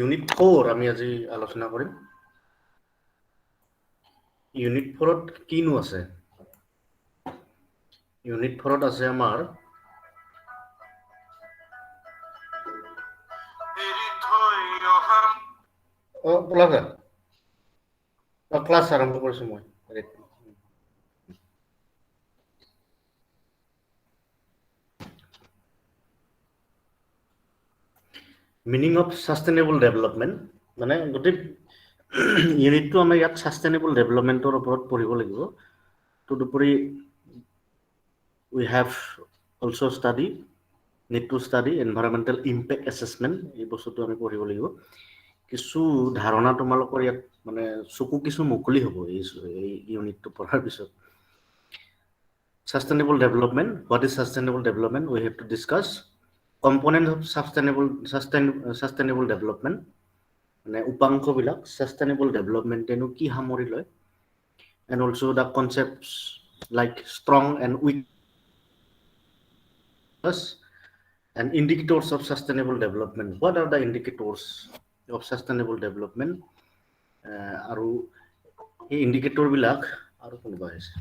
Unit 4 আমি আজি আলোচনা কৰিম। ইউনিট 4ত কিনো আছে? ইউনিট 4ত আছে আমাৰ ক্লাছ আৰম্ভ কৰিছো মই। মিনিং অফ সাস্টেইনেবল ডেভেলপমেন্ট মানে গোটেই ইউনিটটো আমি ইয়াত সাস্টেইনেবল ডেভেলপমেন্টৰ ওপৰত পঢ়িব লাগিব। তদুপৰি we have also need to study environmental impact assessment এই বস্তুটো আমি পঢ়িব লাগিব। কিছু ধাৰণা তোমালোকৰ ইয়াত মানে চকু কিছু মুকলি হ'ব এই ইউনিটটো পঢ়াৰ পিছত। Sustainable development. What is sustainable development? We have to discuss components of sustainable development. মানে উপাংশ বিলাক sustainable development এনো কি সামৰি লয়, and also the concepts like strong and weak and indicators of sustainable development. What are the indicators of sustainable development? আৰু এই indicator বিলাক আৰু কোনবা আছে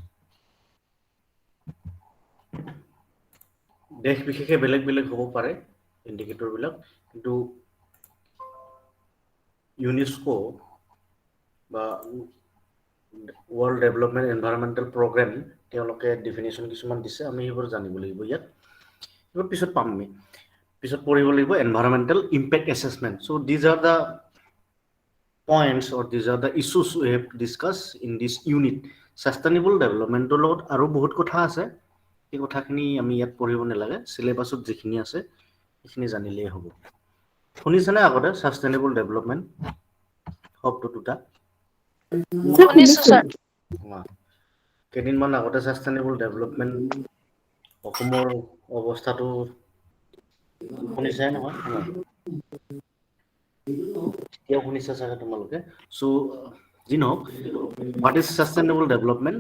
দেশ বিশেষে বেলেগ বেলেগ হ'ব পাৰে ইণ্ডিকেটৰ বিলাক, কিন্তু ইউনেস্কো বা World Development Environmental Program তেওঁলোকে ডেফিনেশ্যন কিছুমান দিছে, আমি সেইবোৰ জানিব লাগিব। ইয়াত এইবোৰ পিছত পাম, আমি পিছত পঢ়িব লাগিব environmental impact assessment. So these are the points or these are the issues we have to discuss in this unit. Sustainable development লগত আৰু বহুত কথা আছে, এই কথাখিনি আমি ইয়াত পঢ়িব নালাগে, সিলেবাছত যিখিনি আছে সেইখিনি জানিলেই হ'ব। শুনিছেনে আগতে সাস্টেইনেবল ডেভেলপমেন্ট শব্দ দুটা? শুনিছো স্যার। কেইদিনমান আগতে সাস্টেইনেবল ডেভেলপমেন্ট অসমৰ অৱস্থাটো শুনিছে নহয়? কিয় শুনিছা চাগে তোমালোকে? সো যি নহওক, what is sustainable development?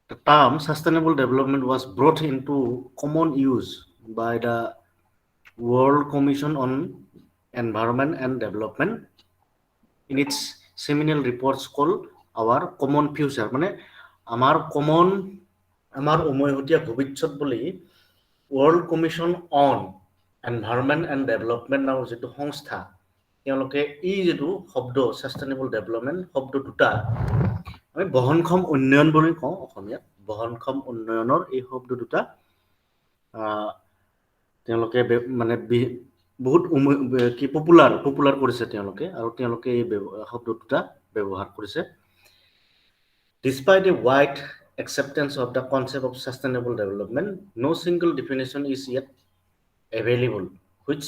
The term sustainable development was brought into common use by the World Commission on Environment and Development in its seminal reports called Our Common Future. মানে আমাৰ উমৈহতীয়া ভৱিষ্যত বুলি World Commission on Environment and Development নামৰ যিটো সংস্থা, তেওঁলোকে এই যিটো শব্দ সাস্টেইনেবল ডেভেলপমেন্ট শব্দ দুটা আমি বহনক্ষম উন্নয়ন বুলি কওঁ অসমীয়াত। বহনক্ষম উন্নয়নৰ এই শব্দ দুটা তেওঁলোকে মানে বহুত কি পপুলাৰ কৰিছে তেওঁলোকে, আৰু তেওঁলোকে এই শব্দ দুটা ব্যৱহাৰ কৰিছে। Despite a wide acceptance of the concept of sustainable development, no single definition is yet available which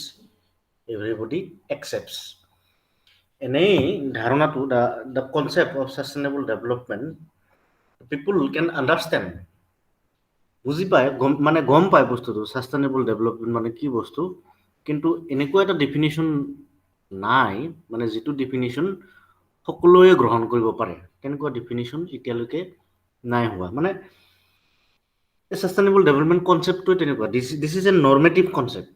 everybody accepts. এনেই ধাৰণাটো the concept of sustainable development people can understand, বুজি পায়, মানে গম পায় বস্তুটো সাস্টেইনেবল ডেভেলপমেন্ট মানে কি বস্তু, কিন্তু এনেকুৱা এটা ডেফিনিশ্যন নাই মানে যিটো ডেফিনিশ্যন সকলোৱে গ্ৰহণ কৰিব পাৰে। তেনেকুৱা ডেফিনিশ্যন এতিয়ালৈকে নাই হোৱা। মানে সাস্টেইনেবল ডেভেলপমেন্ট কনচেপ্টটো তেনেকুৱা, দিছ is A normative concept.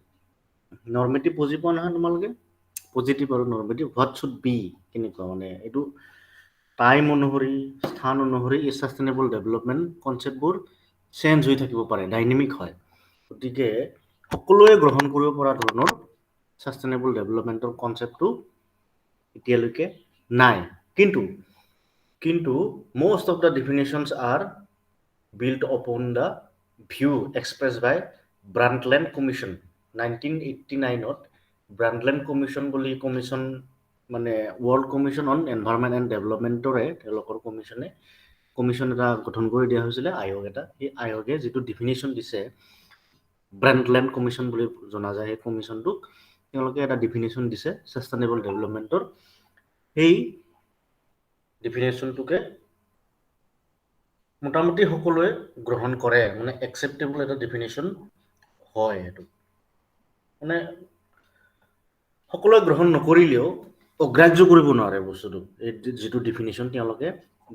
Normative বুজি পোৱা নহয় তোমালোকে? পজিটিভ আৰু নৰ্মেটিভ, হোৱাট শুড বি কেনেকুৱা, মানে এইটো টাইম অনুসৰি স্থান অনুসৰি এই সাস্টেইনেবল ডেভেলপমেন্ট কনচেপ্টবোৰ চেঞ্জ হৈ থাকিব পাৰে, ডাইনামিক হয়। গতিকে সকলোৱে গ্ৰহণ কৰিব পৰা ধৰণৰ সাস্টেইনেবল ডেভেলপমেন্টৰ কনচেপ্টটো এতিয়ালৈকে নাই। কিন্তু most of the definitions are built upon the view expressed by Brundtland Commission 1989ত। Brundtland Commission বুলি কমিশ্যন মানে World Commission on Environment and Developmentৰে তেওঁলোকৰ কমিশ্যন এটা গঠন কৰি দিয়া হৈছিলে, আয়োগ এটা। এই আয়োগে যিটো ডেফিনিশ্যন দিছে, ব্ৰাণ্ডলেণ্ড কমিশ্যন বুলি জনা যায়, সেই কমিশ্যনটোক তেওঁলোকে এটা ডেফিনিশ্যন দিছে সাস্টেইনেবল ডেভেলপমেন্টৰ। সেই ডেফিনেশ্যনটোকে মোটামুটি সকলোৱে গ্ৰহণ কৰে, মানে একচেপ্টেবল এটা ডেফিনেশ্যন হয়। এইটো মানে সকলোৱে গ্ৰহণ নকৰিলেও অগ্ৰাহ্য কৰিব নোৱাৰে বস্তুটো, এই যিটো ডেফিনেশ্যন তেওঁলোকে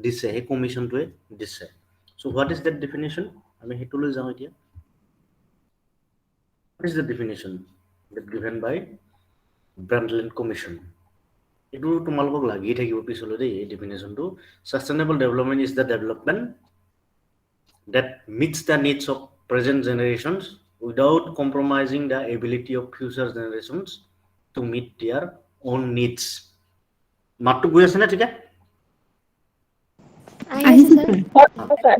দিছে, সেই কমিশ্যনটোৱে দিছে। চ' হোৱাট ইজ দেট ডেফিনেশ্যন? আমি সেইটোলৈ যাওঁ এতিয়া। What is the definition that given by Brundtland commission এইটো তোমালোকক লাগি থাকিব পিছলৈ দেই এই ডেফিনেশ্যনটো sustainable development is the development that meets the needs of present generations without compromising the ability of future generations to meet their own needs. মাতটো গৈ আছে না ঠিক আছে আহিছে স্যার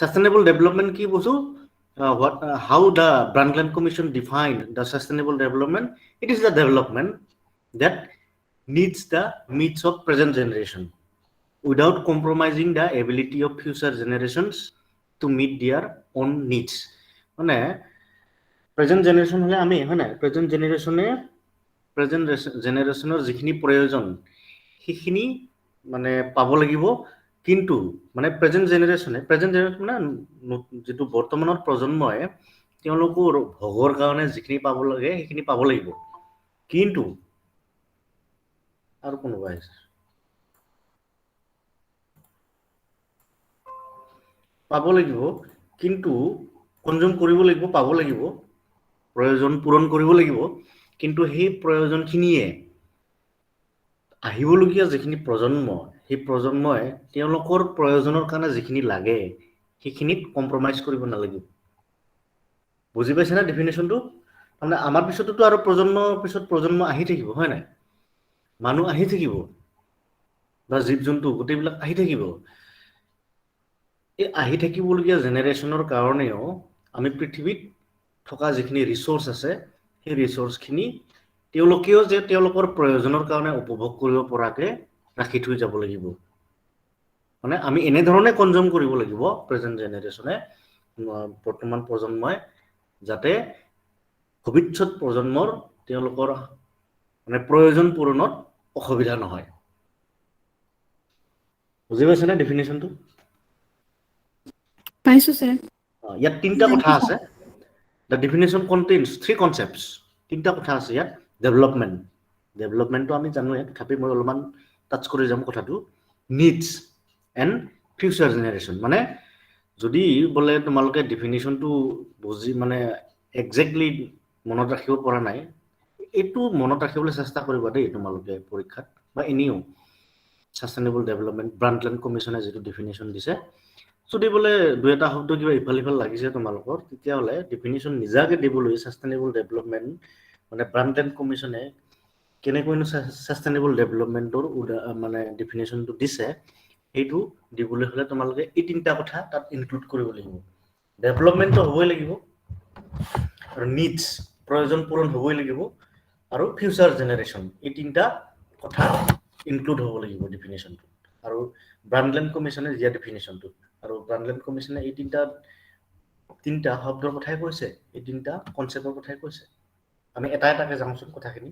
sustainable development কি বস্তু how the Brundtland Commission defined the sustainable development it is the development that needs the needs of present generation without compromising the ability of future generations to meet their own needs মানে present generation হলে আমি হয় না present জেনাৰেশ্যনৰ যিখিনি প্ৰয়োজন সেইখিনি মানে পাব লাগিব কিন্তু মানে প্ৰেজেন্ট জেনাৰেশ্যন মানে যেটো বৰ্তমানৰ প্ৰজন্মই তেওঁলোকৰ ভোগৰ কাৰণে যিখিনি পাব লাগে সেইখিনি পাব লাগিব কিন্তু আৰু কোনোবা আছে পাব লাগিব কিন্তু কনজিউম কৰিব লাগিব পাব লাগিব প্ৰয়োজন পূৰণ কৰিব লাগিব কিন্তু সেই প্ৰয়োজনখিনিয়ে আহিবলগীয়া যিখিনি প্ৰজন্ম সেই প্ৰজন্মই তেওঁলোকৰ প্ৰয়োজনৰ কাৰণে যিখিনি লাগে সেইখিনিত কম্প্ৰমাইজ কৰিব নালাগিব বুজি পাইছে না ডেফিনেশ্যনটো মানে আমাৰ পিছততো আৰু প্ৰজন্ম আহি থাকিব হয় নাই মানুহ আহি থাকিব বা জীৱ জন্তু গোটেইবিলাক আহি থাকিব এই আহি থাকিবলগীয়া জেনেৰেশ্যনৰ কাৰণেও আমি পৃথিৱীত থকা যিখিনি ৰিসোৰ্স আছে সেই ৰিসোৰ্সখিনি তেওঁলোকেও যে তেওঁলোকৰ প্ৰয়োজনৰ কাৰণে উপভোগ কৰিব পৰাকে ৰাখি থৈ যাব লাগিব মানে আমি এনে ধৰণে কনজিউম কৰিব লাগিব প্ৰেজেন্ট জেনেৰেশ্যনে বৰ্তমান প্ৰজন্মই যাতে ভৱিষ্যত প্ৰজন্মৰ তেওঁলোকৰ মানে প্ৰয়োজন পূৰণত অসুবিধা নহয় বুজি পাইছে না ডেফিনেশ্যনটো পাইছো স্যার ইয়াত তিনটা কথা আছে the definition contains three concepts তিনটা কথা আছে ইয়াত ডেভেলপমেন্টটো আমি জানো ইয়াত খাপি মই অলপমান টাচ কৰি যাম কথাটো needs and future generation মানে যদি বলে তোমালোকে ডেফিনিশনটো বুজি মানে এক্স্যাক্টলি মনত ৰাখিব পৰা নাই এটো মনত ৰাখিবলৈ চেষ্টা কৰিবা দেই তোমালোকে পৰীক্ষাত বা এনেও সাস্টেইনেবল ডেভেলপমেন্ট ব্ৰাণ্ডলেণ্ড কমিশ্যনে যেটো ডেফিনিশন দিছে যদি বলে দুই এটা শব্দ কিবা ইফাল লাগিছে তোমালোকৰ তেতিয়া হলে ডেফিনিশন নিজাকে দিবলৈ সাস্টেইনেবল ডেভেলপমেন্ট মানে ব্ৰাণ্ডলেণ্ড কমিশ্যনে কেনেকৈনো সাস্টেইনেবল ডেভেলপমেন্টৰ মানে ডেফিনিশনটো দিছে এইটো দিবলৈ হলে তোমালোকে এই তিনটা কথা তাত ইনক্লুড কৰিব লাগিব ডেভেলপমেন্ট হ'বই লাগিব আৰু নিডস প্ৰয়োজন পূৰণ হ'বই লাগিব আৰু ফিউচাৰ জেনাৰেশ্যন এই তিনটা কথা ইনক্লুড হ'ব লাগিব ডেফিনিশনটো আৰু ব্ৰাণ্ডলেণ্ড কমিশ্যনে দিয়া ডেফিনিশনটো আৰু ব্ৰাণ্ডলেণ্ড কমিশ্যনে এই তিনটা শব্দৰ কথাই কৈছে এই তিনটা কনসেপ্টৰ কথাই কৈছে আমি এটা এটাকে যামচোন কথাখিনি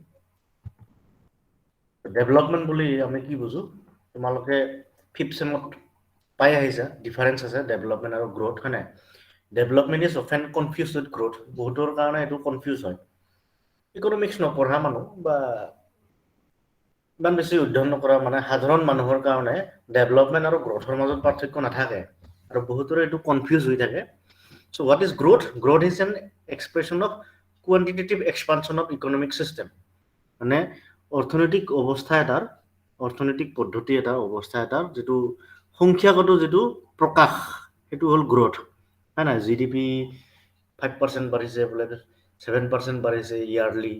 ডেভেলপমেন্ট বুলি আমি কি বুজো তোমালোকে 5th সেমত পাই আহিছা ডিফাৰেন্স আছে ডেভেলপমেন্ট আৰু গ্ৰোথ হয় না development is often confused with growth বহুতৰ কাৰণে এটো কনফিউজ হয় ইকোনমিক্স নপঢ়া মানুহ বা ইমান বেছি অধ্যয়ন নকৰা মানে সাধাৰণ মানুহৰ কাৰণে ডেভেলপমেন্ট আৰু গ্ৰোথৰ মাজত পাৰ্থক্য নাথাকে আৰু বহুতৰে এটো কনফিউজ হৈ থাকে so what is growth growth is an expression of quantitative expansion of economic system মানে অৰ্থনৈতিক অৱস্থা এটাৰ অৰ্থনৈতিক পদ্ধতি এটাৰ অৱস্থা এটাৰ যেটো সংখ্যাগত যেটো প্ৰকাশ এটো হল গ্ৰোথ হয় না জিডিপি 5% বাঢ়িছে বলে 7% বাঢ়িছে yearly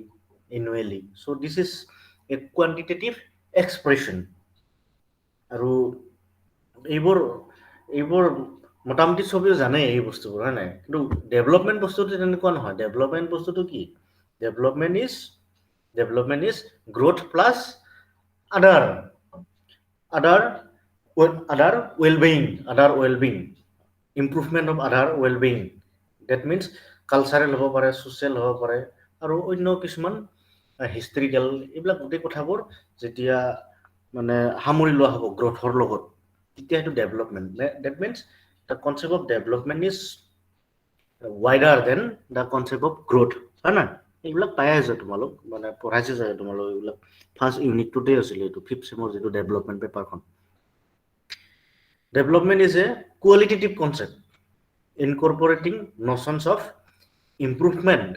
annually so this is a quantitative expression আৰু এইবোৰ মোটামুটি সবেও জানে এই বস্তুবোৰ হয় না কিন্তু ডেভেলপমেন্ট বস্তুটো তেনেকুৱা নহয় ডেভেলপমেন্ট বস্তুটো কি development is growth plus other well-being improvement of other well-being that means cultural হ'ব পাৰে social হ'ব পাৰে আৰু অন্য কিছুমান historical এইবিলাক গোটেই কথাবোৰ যেতিয়া মানে সামৰি লোৱা হ'ব গ্ৰোথৰ লগত তেতিয়া এটো development that means the concept of development is wider than the concept of growth হয় না এইবিলাক পাই আছে তোমালোক মানে পঢ়াইছে যায় তোমালোক এইবিলাক ফাৰ্স্ট ইউনিটটোতে আছিল এটো 5th সেমৰ যেটো ডেভেলপমেন্ট পেপাৰখন development is a qualitative concept incorporating notions of improvement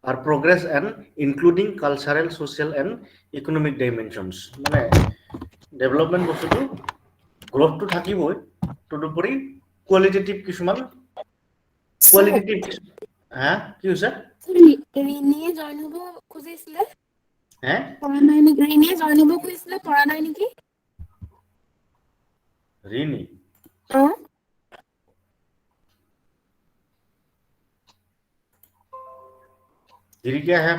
আর progress and including cultural, social and economic dimensions মানে ডেভেলপমেন্ট বস্তুটো গ্রোথটো থাকিবই তদুপৰি কোৱালিটেটিভ কিছুমান কোৱালিটেটিভ হা কি হৈছে ৰিনিয়ে জইন হ'ব খুজিছিলে হে পৰা নাই নেকি ৰিনিয়ে জইন হ'ব খুজিছিলে পৰা নাই নেকি ৰিনি ৰিকি আহে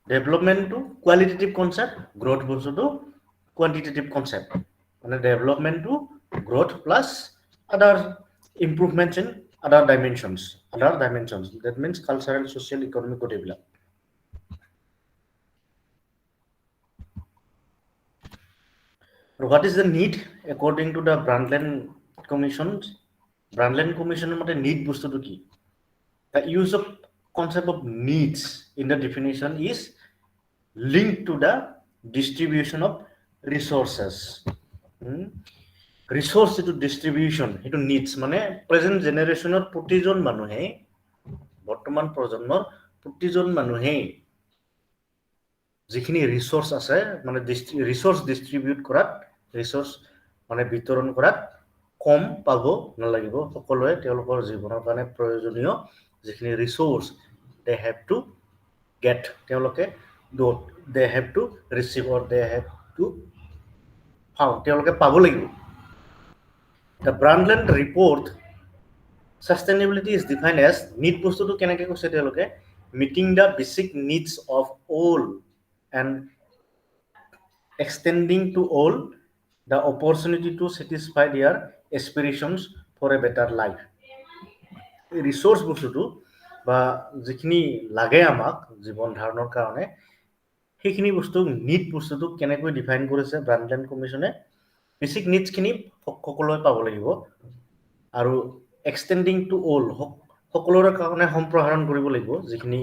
development to qualitative concept growth বস্তুটো কোয়ান্টিটেটিভ কনসেপ্ট মানে development to growth plus other improvements in other dimensions that means cultural social economic গোটেইবিলাক What is the need according to the Brundtland Commission? Brundtland Commission মতে need বস্তুটো কি? The use of concept of needs in the definition is linked to the distribution of resources. Resource to distribution itu needs মানে present generationৰ প্ৰতিজন মানুহে বৰ্তমান প্ৰজন্মৰ প্ৰতিজন মানুহে যিখিনি ৰিসোৰ্স আছে মানে ৰিসোৰ্স ডিস্ট্ৰিবিউট কৰাত ৰিসোৰ্স মানে বিতৰণ কৰাত কম পাব নালাগিব সকলোৱে তেওঁলোকৰ জীৱনৰ কাৰণে প্ৰয়োজনীয় যিখিনি resource they have to get তেওঁলোকে they have to receive or they have to found তেওঁলোকে পাব লাগিব the Brundtland report sustainability is defined as need বস্তুটো কেনেকৈ কৈছে তেওঁলোকে meeting the basic needs of all and extending to all the opportunity to satisfy their aspirations for a better life. Resource বস্তুটো বা যিখিনি লাগে আমাক জীৱন ধাৰণৰ কাৰণে সেইখিনি বস্তু নিড বস্তুটো কেনেকৈ ডিফাইন কৰিছে ব্ৰাণ্ডলেণ্ড কমিশনে বেসিক নিডস খিনি সকলোৱে পাব লাগিব আৰু এক্সটেন্ডিং টু অল সকলোৰে কাৰণে সম্প্ৰসাৰণ কৰিব লাগিব যিখিনি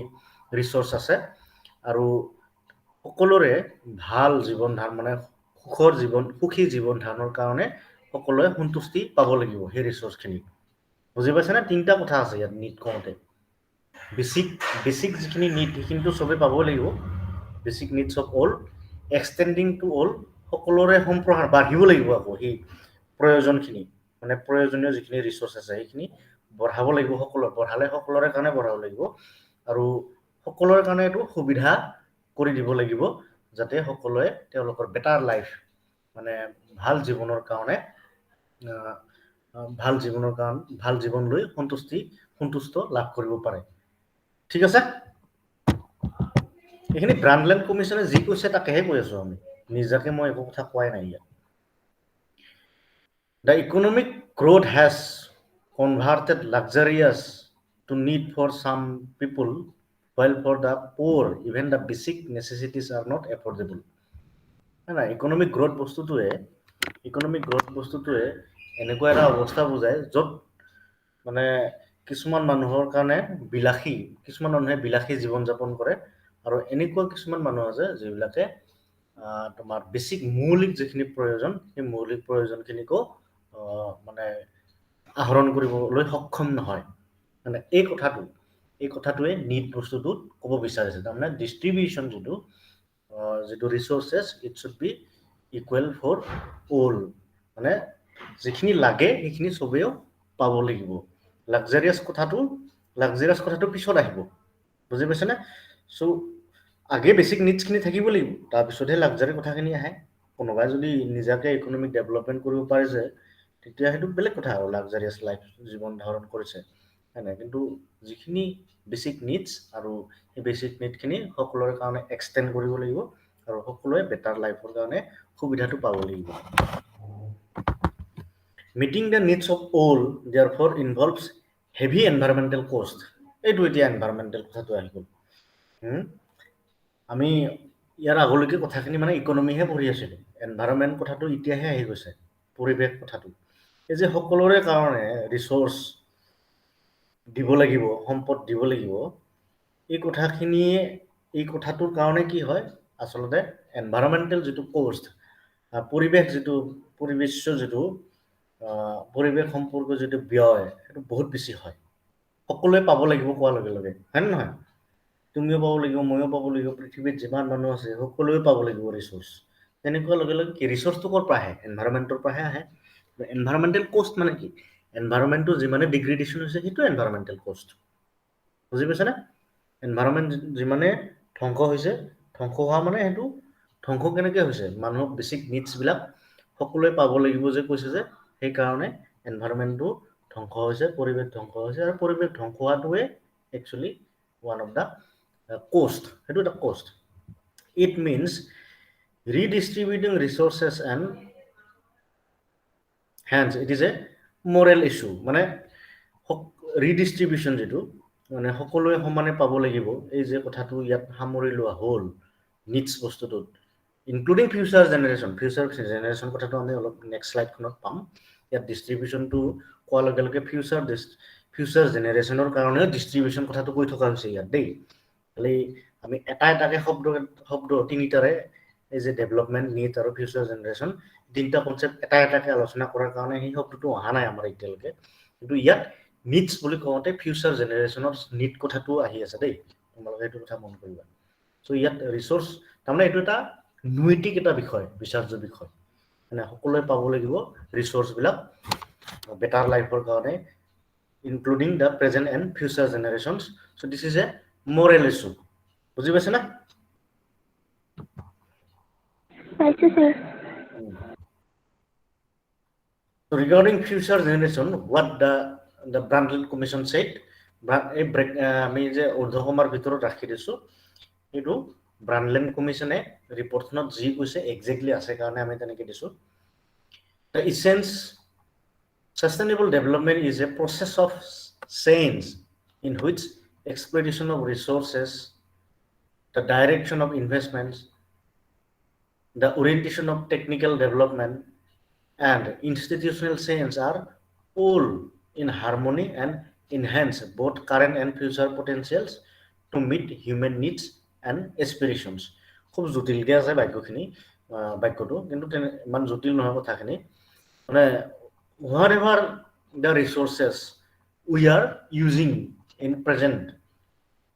ৰিসোৰ্স আছে আৰু সকলোৰে ভাল জীৱন ধাৰণ মানে সুখী জীৱন ধাৰণৰ কাৰণে সকলোৱে সন্তুষ্টি পাব লাগিব সেই ৰিসোৰ্সখিনি বুজি পাইছে না তিনটা কথা আছে ইয়াত নিড কওঁতে বেসিক যিখিনি নিড সেইখিনিতো সবে পাব লাগিব basic needs of all extending to all সকলোৰে সম্প্ৰসাৰণ বাঢ়িব লাগিব আকৌ সেই প্ৰয়োজনখিনি মানে প্ৰয়োজনীয় যিখিনি ৰিসোৰ্স আছে সেইখিনি বঢ়াব লাগিব বঢ়ালে সকলোৰে কাৰণে বঢ়াব লাগিব আৰু সকলোৰে কাৰণে এইটো সুবিধা কৰি দিব লাগিব যাতে সকলোৱে তেওঁলোকৰ বেটাৰ লাইফ মানে ভাল জীৱনৰ কাৰণে ভাল জীৱন লৈ সন্তুষ্ট লাভ কৰিব পাৰে ঠিক আছে এইখিনি ব্ৰাণ্ডলেণ্ড কমিশনে যি কৈছে তাকেহে কৈ আছো আমি নিজাকে মই একো কথা কোৱাই নাই ইয়াত The economic growth has converted luxurious to need for some people, while for the poor, even the basic necessities are not affordable. না ইকোনমিক গ্রোথ বস্তুটোৱে এনেকুৱা এটা অৱস্থা বুজায় য'ত মানে কিছুমান মানুহৰ কাৰণে কিছুমান মানুহে বিলাসী জীৱন যাপন কৰে আৰু এনেকুৱা কিছুমান মানুহ আছে যিবিলাকে তোমাৰ বেসিক মৌলিক যিখিনি প্ৰয়োজন সেই মৌলিক প্ৰয়োজনখিনিকো মানে আহৰণ কৰিবলৈ সক্ষম নহয় মানে এই কথাটোৱে নিড বস্তুটোত ক'ব বিচাৰিছে তাৰমানে ডিস্ট্ৰিবিউশন যিটো resources it should be equal for all মানে যিখিনি লাগে সেইখিনি সবেও পাব লাগিব লাক্সাৰিয়াছ কথাটো পিছত আহিব বুজি পাইছেনে সো আগে বেসিক নিডসখিনি থাকিব লাগিব তাৰপিছতহে লাক্সাৰি কথাখিনি আহে কোনোবাই যদি নিজাকে ইকোনমিক ডেভেলপমেন্ট কৰিব পাৰিছে তেতিয়া সেইটো বেলেগ কথা আৰু লাক্সাৰিয়াছ লাইফ জীৱন ধাৰণ কৰিছে হয়নে কিন্তু যিখিনি বেসিক নিডস আৰু এই বেসিক নিডখিনি সকলোৰে কাৰণে এক্সটেন্ড কৰিব লাগিব আৰু সকলোৱে বেটাৰ লাইফৰ কাৰণে সুবিধাটো পাব লাগিব meeting the needs of all therefore involves heavy environmental cost এইটো এতিয়া এনভায়ৰনমেন্টাল কথাটো আহি গ'ল আমি ইয়াৰ আগলৈকে কথাখিনি মানে ইকোনমিহে পঢ়ি আছিলোঁ এনভায়ৰনমেন্ট কথাটো এতিয়াহে আহি গৈছে পৰিৱেশ কথাটো এই যে সকলোৰে কাৰণে ৰিসোৰ্স দিব লাগিব সম্পদ দিব লাগিব এই কথাটোৰ কাৰণে কি হয় আসলতে এনভায়ৰনমেন্টাল যিটো কষ্ট পৰিৱেশ যিটো পৰিৱেশ সম্পৰ্কীয় যিটো ব্যয় সেইটো বহুত বেছি হয় সকলোৱে পাব লাগিব কোৱাৰ লগে লগে হয় নহয় তুমিও পাব লাগিব ময়ো পাব লাগিব পৃথিৱীত যিমান মানুহ আছে সকলোৱে পাব লাগিব ৰিচোৰ্চ তেনেকুৱা লগে লগে কি ৰিচোৰ্চটো ক'ৰ পৰা আহে এনভাইৰনমেণ্টৰ পৰাহে আহে এনভাইৰনমেণ্টেল কষ্ট মানে কি এনভাইৰনমেণ্টটো যিমানে ডিগ্ৰেডেশ্যন হৈছে সেইটো এনভাইৰনমেণ্টেল কষ্ট বুজি পাইছানে এনভাইৰনমেণ্ট যিমানে ধ্বংস হৈছে ধ্বংস হোৱা মানে সেইটো ধ্বংস কেনেকৈ হৈছে মানুহৰ বেছিক নিডছবিলাক সকলোৱে পাব লাগিব যে কৈছে যে সেইকাৰণে এনভাইৰনমেণ্টটো ধ্বংস হৈছে পৰিৱেশ ধ্বংস হৈছে আৰু পৰিৱেশ ধ্বংস হোৱাটোৱে actually one of the cost সেইটো এটা cost it means redistributing resources and hence it is a moral issue মানে ৰিডিষ্ট্ৰিবিউশ্যন যিটো মানে সকলোৱে সমানে পাব লাগিব এই যে কথাটো ইয়াত সামৰি লোৱা হ'ল নিডছ বস্তুটোত ইনক্লুডিং ফিউচাৰ জেনেৰেশ্যন কথাটো আমি অলপ নেক্সট শ্লাইডখনত পাম ইয়াত ডিষ্ট্ৰিবিউশ্যনটো কোৱাৰ লগে লগে ফিউচাৰ জেনেৰেশ্যনৰ কাৰণেও ডিষ্ট্ৰিবিউশ্যন কথাটো কৈ থকা হৈছে ইয়াত দেই খালি আমি এটা এটাকে শব্দ তিনিটাৰে এই যে ডেভেলপমেণ্ট নিড আৰু ফিউচাৰ জেনেৰেশ্যন তিনিটা কনচেপ্ট এটা এটাকে আলোচনা কৰাৰ কাৰণে সেই শব্দটো অহা নাই আমাৰ এতিয়ালৈকে কিন্তু ইয়াত নিডছ বুলি কওঁতে ফিউচাৰ জেনেৰেশ্যনৰ নিড কথাটো আহি আছে দেই তোমালোকে এইটো কথা মন কৰিবা চ' ইয়াত ৰিচোৰ্চ তাৰমানে এইটো এটা নৈতিক এটা বিষয় বিচাৰ্য বিষয় মানে সকলোৱে পাব লাগিব ৰিচোৰ্চবিলাক বেটাৰ লাইফৰ কাৰণে including the present and future generations so' this is a moral issue বুজি পাইছে না পাইছো sir So regarding future generation, what the Brundtland Commission said, আমি যে ঊৰ্ধকমাৰ ভিতৰত ৰাখি দিছো এইটো ব্ৰাণ্ডলেণ্ড কমিশনে ৰিপৰ্টখনত যি কৈছে এক্সেক্টলি আছে কাৰণে আমি তেনেকৈ দিছো The essence sustainable development is a process of change in which exploitation of resources, the direction of investments, the orientation of technical development and institutional change are all in harmony and enhance both current and future potentials to meet human needs and aspirations. খুব জটিলকৈ আছে বাক্যটো কিন্তু ইমান জটিল নহয় কথাখিনি মানে whatever the resources we are using in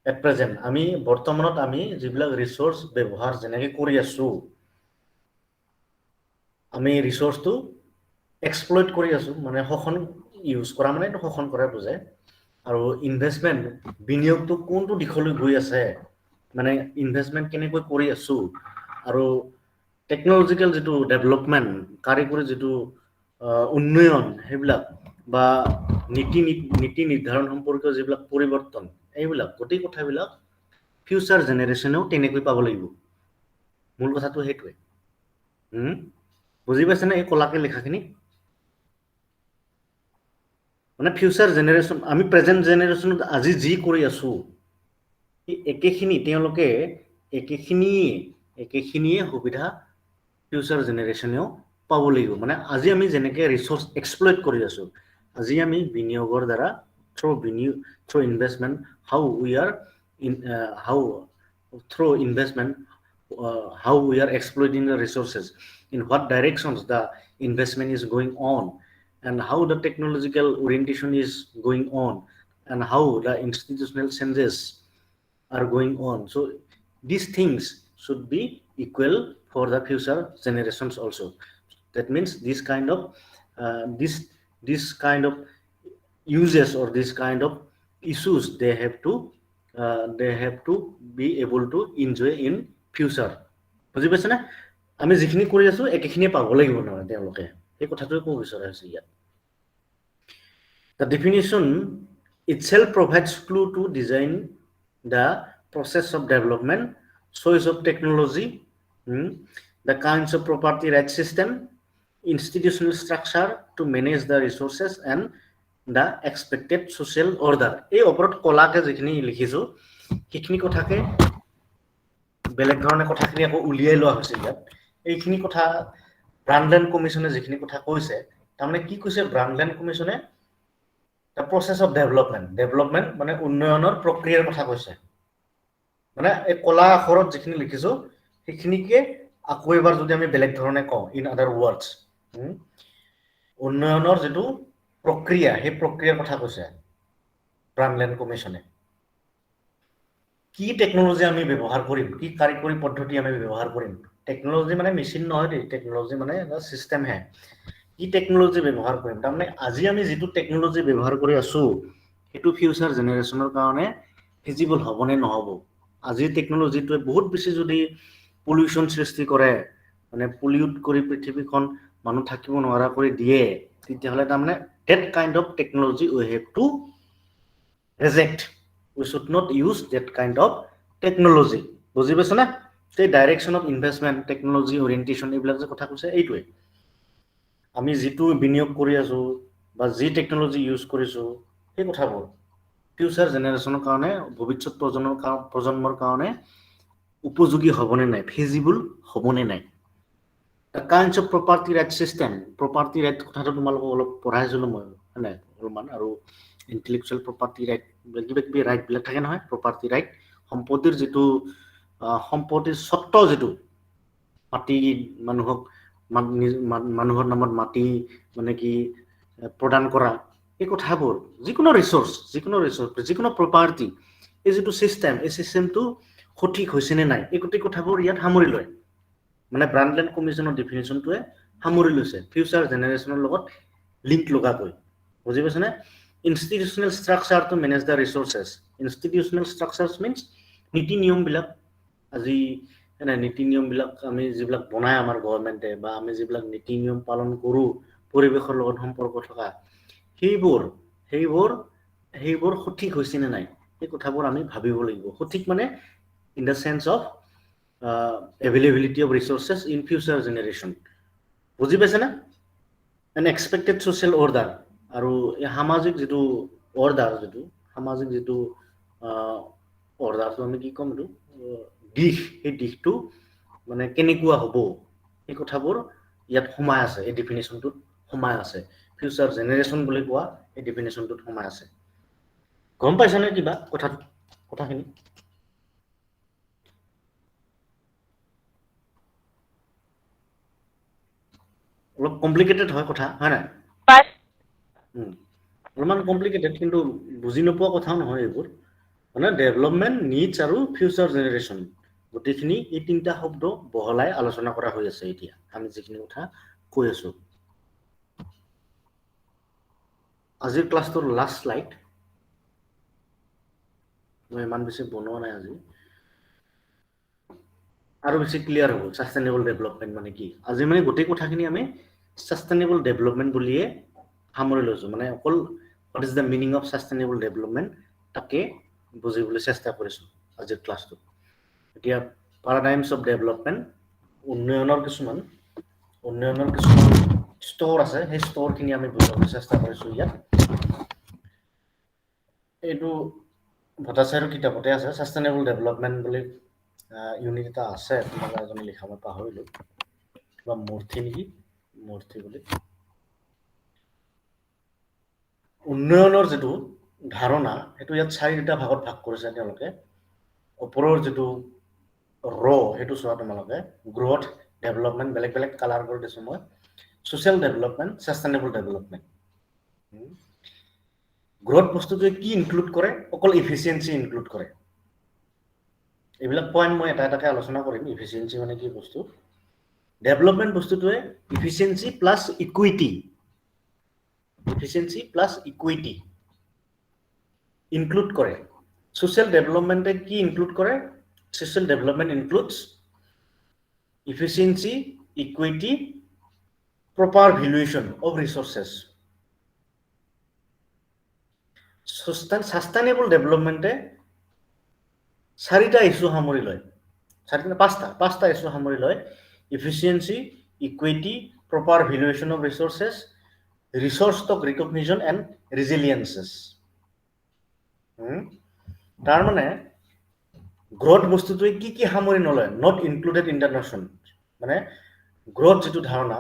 at present আমি বৰ্তমানত আমি যিবিলাক ৰিচোৰ্চ ব্যৱহাৰ যেনেকৈ কৰি আছো আমি ৰিচোৰ্চটো এক্সপ্লইট কৰি আছো মানে শোষণ ইউজ কৰা মানে এইটো শোষণ কৰা বুজায় আৰু ইনভেষ্টমেণ্ট বিনিয়োগটো কোনটো দিশলৈ গৈ আছে মানে ইনভেষ্টমেণ্ট কেনেকৈ কৰি আছো আৰু টেকনলজিকেল যিটো ডেভেলপমেণ্ট কাৰিকৰী যিটো উন্নয়ন সেইবিলাক বা নীতি নিৰ্ধাৰণ সম্পৰ্কীয় যিবিলাক পৰিৱৰ্তন এইবিলাক গোটেই কথাবিলাক ফিউচাৰ জেনেৰেশ্যনেও তেনেকৈ পাব লাগিব মূল কথাটো সেইটোৱে বুজি পাইছেনে এই কলাকে লিখাখিনি মানে ফিউচাৰ জেনেৰেশ্যন আমি প্ৰেজেণ্ট জেনেৰেশ্যনত আজি যি কৰি আছো একেখিনি তেওঁলোকে একেখিনিয়ে সুবিধা ফিউচাৰ জেনেৰেশ্যনেও পাব লাগিব মানে আজি আমি যেনেকৈ ৰিচোৰ্চ এক্সপ্লইট কৰি আছো আজি আমি বিনিয়োগৰ দ্বাৰা through investment how we are exploiting the resources in what directions the investment is going on and how the technological orientation is going on and how the institutional changes are going on so these things should be equal for the future generations also that means this kind of uses or this kind of issues they have to be able to enjoy in future বুজি পাইছে না আমি যিখিনি কৰি আছো একেখিনিয়ে পাব লাগিব নহয় তেওঁলোকে এই কথাটোৱে ক'ব বিচৰা হৈছে ইয়াত The definition itself provides clue to design the process of development, choice of technology, the kinds of property rights system, institutional structure to manage the resources and the expected social order. এই ওপৰত কলাকে যিখিনি লিখিছো সেইখিনি কথাকে বেলেগ ধৰণে কথাখিনি আকৌ উলিয়াই লোৱা হৈছে ইয়াত এইখিনি কথা ব্ৰাণ্ডলেণ্ড কমিশনে যিখিনি কথা কৈছে তাৰমানে কি কৈছে ব্ৰাণ্ডলেণ্ড কমিশনে the process of development মানে উন্নয়নৰ প্ৰক্ৰিয়াৰ কথা কৈছে মানে এই কলা আখৰত যিখিনি লিখিছো সেইখিনিকে আকৌ এবাৰ যদি আমি বেলেগ ধৰণে কওঁ in other words উন্নয়নৰ যেটো প্ৰক্ৰিয়া সেই প্ৰক্ৰিয়াৰ কথা কৈছে ব্ৰাণ্ডলেণ্ড কমিশনে কি টেকনলজি আমি ব্যৱহাৰ কৰিম কি কাৰিকৰী পদ্ধতি আমি ব্যৱহাৰ কৰিম টেকনলজি মানে মেচিন নহয় দেই টেকনলজি মানে এটা সিস্টেম হে কি টেকনলজি ব্যৱহাৰ কৰিম তাৰমানে আজি আমি যেটো টেকনলজি ব্যৱহাৰ কৰি আছো হেতু ফিউচাৰ জেনাৰেশনৰ কাৰণে ফিজিবল হ'বনে নহব আজি টেকনলজিটোৱে বহুত বেছি যদি পলিউশন সৃষ্টি কৰে মানে পলিউট কৰি পৃথিৱীখন মানুহ থাকিব নোৱাৰা কৰি দিয়ে তেতিয়াহলে তাৰমানে that kind of technology we have to reject we should not use that kind of technology বুজি পাইছ না সেই direction of investment technology orientation এইবিলাক যে কথা কৈছে এইটোৱে আমি যেটো বিনিয়োগ কৰি আছো বা যি টেকনলজি ইউজ কৰিছো সেই কথাবোৰ ফিউচাৰ জেনাৰেশনৰ কাৰণে ভৱিষ্যত প্ৰজন্মৰ কাৰণে উপযোগী হ'বনে নাই ফিজিবল হ'বনে নাই the kinds of property right system property right কথাটো তোমালোকক অলপ পঢ়াইছিলো মই মানে অলপমান আৰু intellectual property right কিবা ৰাইট বিলাক থাকে নহয় property right সম্পত্তিৰ যেটো সম্পত্তিৰ স্বত্ব যেটো মাটি মানুহক মানুহৰ নামত মাটি মানে কি প্ৰদান কৰা এই কথাবোৰ যিকোনো ৰিসোৰ্স যিকোনো প্ৰপাৰ্টি এই যেটো সিস্টেম এই সিস্টেমটো সঠিক হৈছে নে নাই এই গোটেই কথাবোৰ ইয়াত সামৰি লয় মানে ব্ৰাণ্ডলেণ্ড কমিশনৰ ডেফিনিশনটোৱে সামৰি লৈছে ফিউচাৰ জেনাৰেশনৰ লগত লিংক লগাকৈ বুজি পাইছ না institutional structure to manage the resources institutional structures means নীতি নিয়ম বিলাক আজি এনে নীতি নিয়ম বিলাক আমি যিবিলাক বনায় আমাৰ গভৰ্ণমেণ্টে বা আমি যিবিলাক নীতি নিয়ম পালন কৰো পৰিবেশৰ লগত সম্পৰ্ক থকা সেইবোৰ সঠিক হৈছে নে নাই এই কথাবোৰ আমি ভাবিব লাগিব সঠিক মানে in the sense of availability of resources in future generation বুজি পাইছে না an expected social order আৰু এই সামাজিক যেটো অৰ্ডাৰ যেটো সামাজিক যেটো অৰ্ডাৰটো আমি কি কম এটো দিশ এই দিশটো মানে কেনেকুৱা হ'ব এই কথাবোৰ ইয়াত সোমাই আছে এই ডেফিনিশনটোত সোমাই আছে ফিউচাৰ জেনাৰেশন বুলি কোৱা এই ডেফিনিশনটোত সোমাই আছে গম পাইছা নে কিবা কথাখিনি অলপ কমপ্লিকেটেড হয় কথা হয় না অলপমান কমপ্লিকেটেড কিন্তু বুজি নোপোৱা কথাও নহয় এইবোৰ মানে ডেভেলপমেন্ট নিডছ আৰু ফিউচাৰ জেনাৰেশন গোটেইখিনি এই তিনটা শব্দ বহলাই আলোচনা কৰা হৈ আছে এতিয়া আমি যিখিনি কথা কৈ আছো আজিৰ ক্লাছটোৰ লাষ্ট স্লাইড মই ইমান বেছি বনোৱা নাই আজি আৰু বেছি ক্লিয়াৰ হ'ব সাস্টেইনেবল ডেভেলপমেন্ট মানে কি আজি মানে গোটেই কথাখিনি আমি সাস্টেইনেবল ডেভেলপমেন্ট বুলিয়ে সামৰি লৈছো মানে অকল what is the meaning of sustainable development তাকে বুজিবলৈ চেষ্টা কৰিছো আজিৰ ক্লাছটো এতিয়া paradigms of development উন্নয়নৰ কিছুমান ষ্টৰ আছে সেই ষ্টৰখিনি আমি বুজিবলৈ চেষ্টা কৰিছো ইয়াত এইটো ভটাচাৰ্যৰ কিতাপতে আছে সাস্টেইনেবল ডেভেলপমেন্ট বুলি ইউনিট এটা আছে তোমালোকে এজনে লিখা মই পাহৰিলো কিবা মূৰ্তি নেকি মূৰ্তি বুলি উন্নয়নৰ যেটো ধাৰণা হেতু ইয়াত চাৰিটা ভাগত ভাগ কৰিছে তেওঁলোকে ওপৰৰ যেটো হেতু চোৱা তোমালোকে গ্ৰোথ ডেভেলপমেন্ট বেলেগ কালাৰ কৰি দিছো মই social development sustainable development growth বস্তুটোৱে কি ইনক্লুড কৰে অকল এফিচিয়েন্সি ইনক্লুড কৰে এইবিলাক পইণ্ট মই এটা এটাকে আলোচনা কৰিম এফিচিয়েন্সি মানে কি বস্তু ডেভেলপমেন্ট বস্তুটোৱে এফিচিয়েন্সি প্লাস ইকুইটি ইনক্লুড কৰে সোশ্যাল ডেভেলপমেন্টে কি ইনক্লুড কৰে social development includes efficiency equity proper valuation of resources sustainable development চাৰিটা ইস্যু সামৰি লয় পাঁচটা ইস্যু সামৰি লয় efficiency equity proper valuation of resources resource stock recognition and resiliences তাৰ মানে গ্ৰোথ বস্তুটোৱে কি সামৰি নলয় not included in the notion মানে গ্ৰোথ যেটো ধাৰণা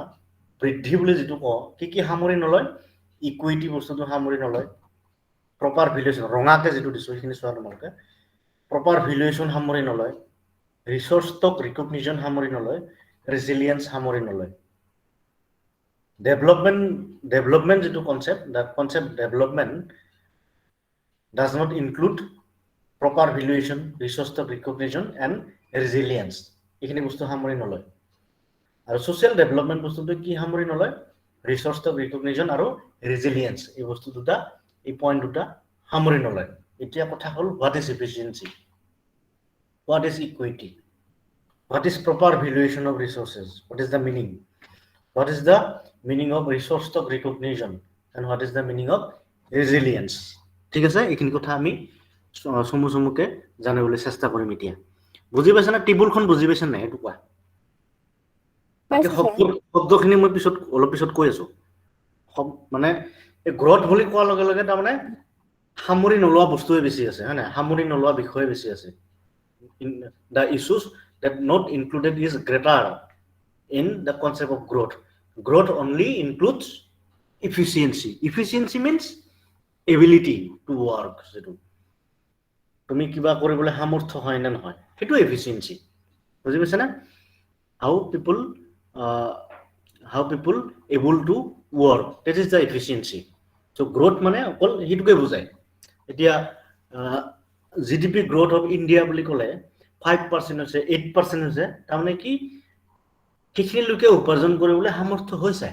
বৃদ্ধি বুলি যেটো ক কি সামৰি নলয় ইকুইটি বস্তুটো সামৰি নলয় প্ৰপাৰ ভ্যালুয়েশন ৰঙাকে যেটো দিছো সেইখিনি চোৱা তোমালোকে প্ৰপাৰ ভ্যালুয়েশন সামৰি নলয় ৰিসোৰ্স ষ্টক ৰিকগনিশন সামৰি নলয় ৰেজিলিয়েন্স সামৰি নলয় development যেটো concept, that concept development does not include proper valuation, resource recognition and resilience. এইখিনি বস্তু সামৰি নলয়। আৰু social development বস্তুটো কি সামৰি নলয়? resource recognition আৰু resilience এই বস্তু দুটা, এই পইণ্ট দুটা সামৰি নলয়। এতিয়া কথা হ'ল what is efficiency, what is equity, what is proper valuation of resources, what is the meaning, what is the meaning of resource recognition and what is the meaning of resilience. ঠিক আছে, এইখিনি কথা আমি চমুকে জানিবলৈ চেষ্টা কৰিম। এতিয়া বুজি পাইছা না? টেবুলখন বুজি পাইছা নাই এইটো কোৱা? শব্দখিনি মই অলপ পিছত কৈ আছো। মানে এই গ্ৰথ বুলি কোৱাৰ লগে লগে তাৰমানে সামৰি নলোৱা বস্তুৱে বেছি আছে, হয় নাই? সামৰি নলোৱা বিষয়ে বেছি আছে। The issues that not included is greater in the concept of growth. Growth only includes efficiency. Efficiency means ability to work. তুমি কিবা কৰিবলৈ সামৰ্থ্য হয় না নহয়, সেইটো efficiency. বুজি পাইছা না? How people able to work, that is the efficiency. So growth মানে অকল সেইটোকে বুজায়। এতিয়া GDP growth of India বুলি ক'লে 5% হৈছে, 8% হৈছে, তাৰমানে কি সেইখিনি লোকে উপাৰ্জন কৰিবলৈ সামৰ্থ্য হৈছে।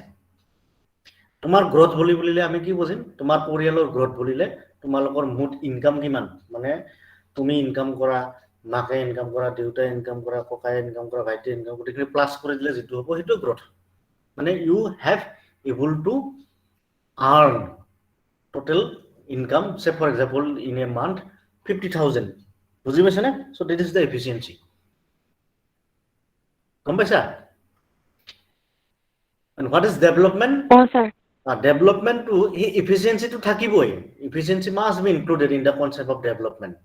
তোমাৰ গ্ৰথ বুলিলে আমি কি বুজিম? তোমাৰ পৰিয়ালৰ গ্ৰথ বুলিলে তোমালোকৰ মুঠ ইনকাম কিমান, মানে তুমি ইনকাম কৰা, মাকে ইনকাম কৰা, দেউতাই ইনকাম কৰা, ককাই ইনকাম কৰা, ভাইটি ইনকাম কৰা, এইখিনি প্লাছ কৰি দিলে যেটো হ'ব সেইটো গ্ৰথ। মানে you have able to earn total income, say for example in a month 50,000. বুজি পাইছা নে? So that is the efficiency. গম পাইছা? And what is development? Oh, sir. Development to efficiency to থাকিবই। Efficiency must be included in the concept of development.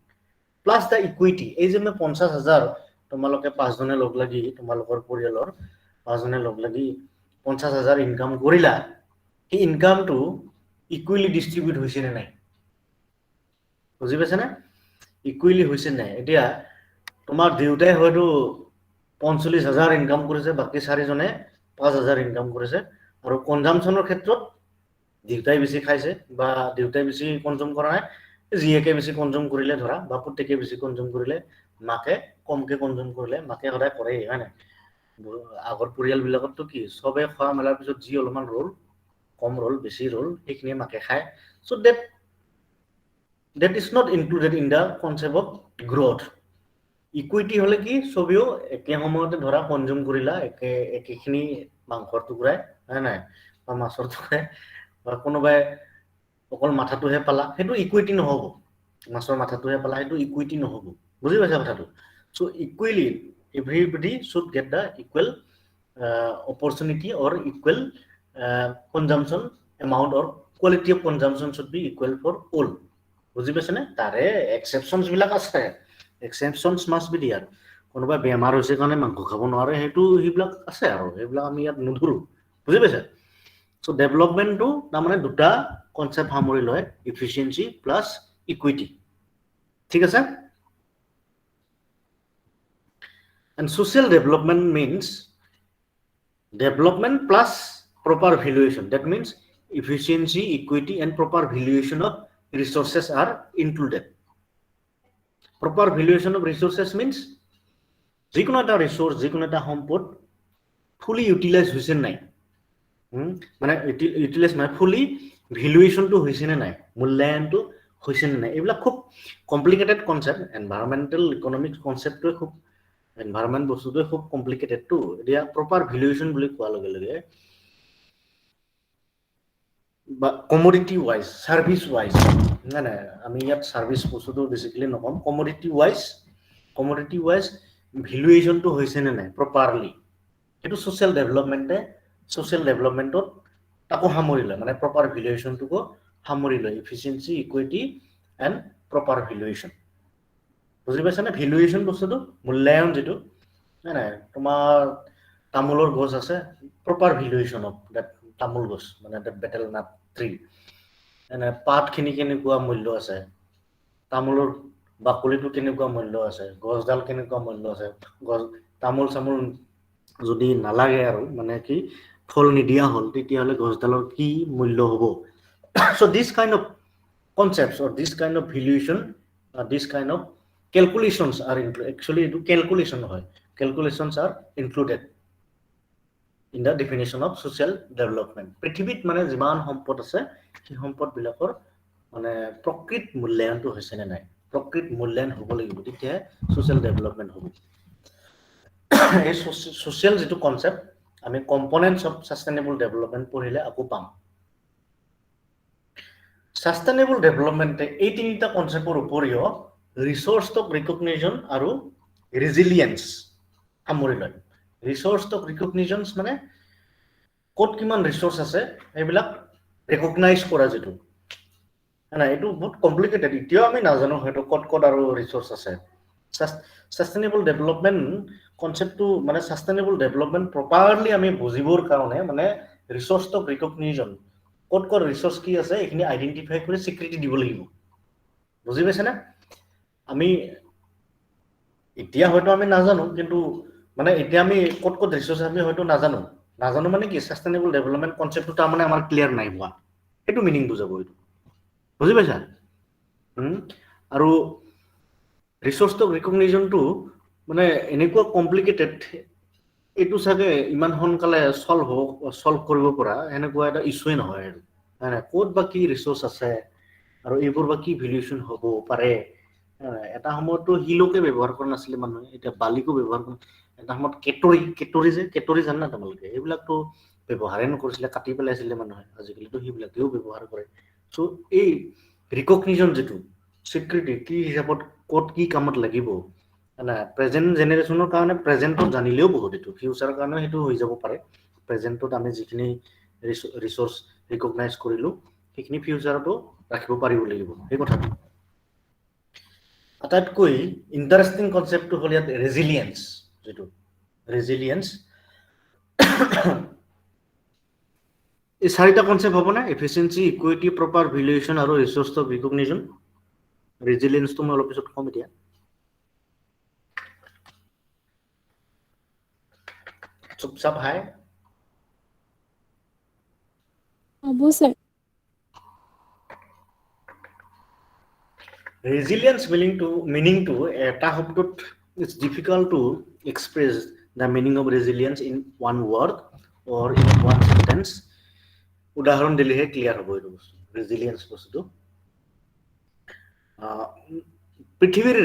Plus the equity. এই যে মই 50,000 তোমালোকে 5 জনে লগ লাগি, তোমালোকৰ পৰিয়ালৰ 5 জনে লগ লাগি 50,000 ইনকাম কৰিলা, এই ইনকামটো ইকুৱেলি ডিস্ট্ৰিবিউট হৈছে নে নাই? বুজি পাইছা নে? ইকুৱেলি হৈছে নাই? এতিয়া তোমাৰ দেউতাই হয়তো 45,000 ইনকাম কৰিছে, বাকি 4 জনে 5,000 ইনকাম কৰিছে, আৰু কনজাম্পচনৰ ক্ষেত্ৰত দেউতাই বেছি খাইছে বা দেউতাই বেছি কনজিউম কৰা নাই, জীয়েকে বেছি কনজিউম কৰিলে ধৰা, বা পুতেকে বেছি কনজিউম কৰিলে, মাকে কমকে কনজিউম কৰিলে, মাকে সদায় কৰেই, হয় নাই? আগৰ পৰিয়ালবিলাকততো কি চবে খোৱা মেলাৰ পিছত যি অলপমান ৰ'ল, কম ৰ'ল, বেছি ৰ'ল, সেইখিনি মাকে খায়। So that is not included in the concept of growth. Equity হলে কি চবেও একে সময়তে ধৰা কনজিউম কৰিলা, একেখিনি মাংসৰ টুকুৰাই, হয় নাই, বা মাছৰ টুকুৰাই, বা কোনোবাই অকল মাথাটোহে পালা, সেইটো ইকুইটি নহ'ব। মাছৰ মাথাটোহে পালা, সেইটো ইকুইটি নহ'ব। বুজি পাইছা কথাটো? So equally everybody should get the equal opportunity or equal consumption amount or quality of consumption should be equal for all. বুজি পাইছে নে? তাৰে এক্সেপশনছ বিলাক আছে, এক্সেপশনছ মাষ্ট বি দেয়াৰ। কোনোবা বেমাৰ হৈছে কাৰণে মাংস খাব নোৱাৰে, সেইবিলাক আছে, আৰু সেইবিলাক আমি ইয়াত নুধৰো। বুজি পাইছা? So ডেভেলপমেণ্টটো তাৰমানে দুটা কনচেপ্ট সামৰি লয়, ইফিচিয়েঞ্চি প্লাছ ইকুইটি। ঠিক আছে? And social development means development plus proper valuation. That means efficiency, equity and proper valuation of resources are included. Proper valuation of resources means যিকোনো এটা রিসোর্স, যিকোনো এটা সম্পদ ফুলি ইউটিলাইজ হৈছে নাই, মানে ইউটিলাইজ মানে ফুলি ভ্যালুয়েশনটো হৈছে নে নাই, মূল্যায়নটো হৈছে নে নাই, এইবিলাক খুব কমপ্লিকেটেড কনসেপ্ট। এনভায়রনমেন্টাল ইকোনমিক্স কনসেপ্টটো খুব, এনভায়রনমেন্ট বস্তুটো খুব কমপ্লিকেটেড টু। এতিয়া প্ৰপাৰ ভ্যালুয়েশন বুলি কোৱাৰ লগে লগে বা কমোডিটি ওয়াইজ, সার্ভিস ওয়াইজ, না আমি ইয়াত সার্ভিস বস্তুটো বেসিক্যালি নকম, কমোডিটি ওয়াইজ ভ্যালুয়েশনটো হৈছে নে নাই প্ৰপাৰলি, সেইটো সোশ্যাল ডেভেলপমেন্টত তাকো সামৰি লয়, মানে প্ৰপাৰ ভ্যালুয়েশনটোকো সামৰি লয়, efficiency, equity and proper valuation. বুজি পাইছা নে? ভ্যালুয়েশন বস্তুটো মূল্যায়ন, যেটো নাই তোমাৰ তামোলৰ গছ আছে, প্ৰপাৰ ভ্যালুয়েশন অফ দ্যাট তামোল গছ, মানে দ্যাট বেটেল নাট ট্ৰী, এনে পাতখিনি কেনেকুৱা মূল্য আছে, তামোলৰ বাকলিটো কেনেকুৱা মূল্য আছে, গছডাল কেনেকুৱা মূল্য আছে, গছ তামোল চামোল যদি নালাগে আৰু মানে কি ফল নিদিয়া হল তেতিয়াহলে গছডালৰ কি মূল্য হ'ব so this kind of concepts or this kind of valuation this kind of calculations are actually it calculation hoy calculations are included in the definition of social development পৃথিৱীত মানে যিমান সম্পদ আছে সেই সম্পদ বিলাকৰ মানে প্ৰকৃত মূল্যায়নটো হৈছে নে নাই প্ৰকৃত মূল্যায়ন হ'ব লাগিব তেতিয়া social development হ'ব এই social যেটো কনসেপ্ট আমি components of sustainable development পঢ়িলে আকো পাম sustainable development এই তিনিটা কনসেপ্টৰ উপৰিও resource stock recognition আৰু resilience সামৰি লয় resource stock recognition মানে ক'ত কিমান ৰিসোৰ্স আছে এইবিলাক ৰেকগনাইজ কৰা যেটো না এটো বহুত কমপ্লিকেটেড ইতিও আমি নাজানো হয়তো ক'ত আৰু ৰিসোৰ্স আছে সাস্টেইনেবল ডেভেলপমেন্ট কনসেপ্টটো মানে সাস্টেইনেবল ডেভেলপমেন্ট প্ৰপাৰলি আমি বুজিবৰ কাৰণে মানে ৰিসোৰ্স stock recognition ক'ত ৰিসোৰ্স কি আছে এখিনি আইডেন্টিফাই কৰি স্বীকৃতি দিব লাগিব বুজি পাইছে না আমি এতিয়া হয়তো আমি নাজানো কিন্তু মানে এতিয়া আমি ক'ত ৰিসোৰ্স আমি হয়তো নাজানো মানে কি সাস্টেইনেবল ডেভেলপমেন্ট কনসেপ্টটো তাৰ মানে আমাৰ ক্লিয়াৰ নাই হোৱা এটো মিনিং বুজাব এটো বুজি পাইছা আৰু ৰিসোৰ্স stock recognition টো মানে এনেকুৱা কমপ্লিকেটেড এটো সাগে ইমান হনকালে সলভ কৰিব পৰা এনেকুৱা এটা ইস্যুই নহয় আৰু মানে ক'ত বা কি ৰিসোৰ্স আছে আৰু এইবোৰ বা কি ভ্যালুয়েশন হ'ব পাৰে এটা সময়তো হিলোকে ব্যৱহাৰ কৰা নাছিল মানুহে এটা বালিকো ব্যৱহাৰ কৰা এটা সময়ত কেটৰি জানা তোমালোকে এইবিলাকতো ব্যৱহাৰে নকৰিছিল কাটি পেলাইছিল মানুহে আজিকালিতো হিবিলাকেও ব্যৱহাৰ কৰে সো এই ৰিকগনিশন যেটো স্বীকৃতি কি হিচাপত ক'ত কি কামত লাগিব না প্ৰেজেন্ট জেনাৰেশনৰ কাৰণে প্ৰেজেন্টত জানিলেও বহুত এটো ফিউচাৰৰ কাৰণে হেতু হৈ যাব পাৰে প্ৰেজেন্টত আমি যিখিনি ৰিসোৰ্স ৰিকগনাইজ কৰিলো সেইখিনি ফিউচাৰতো ৰাখিব পাৰিব লাগিব এই কথাটো আটাইতকৈ ইন্টাৰেষ্টিং কনসেপ্টটো হ'ল ইয়াত ৰেজিলিয়েন্স যেটো ৰেজিলিয়েন্স এই চাৰিটা কনসেপ্ট হ'ব না এফিচিয়েন্সি ইকুইটি প্ৰপাৰ ভ্যালুয়েশন আৰু ৰিসোৰ্স stock recognition ৰেজিলিয়েন্স তো মই অলপ পিছত কম এতিয়া চুপচাপ হাই Abu sir. Resilience meaning to এটা শব্দত it's difficult to express the meaning of resilience in one word or in one sentence উদাহৰণ দিলেহে ক্লিয়াৰ হ'ব এইটো resilience বস্তুটো পৃথিৱীৰ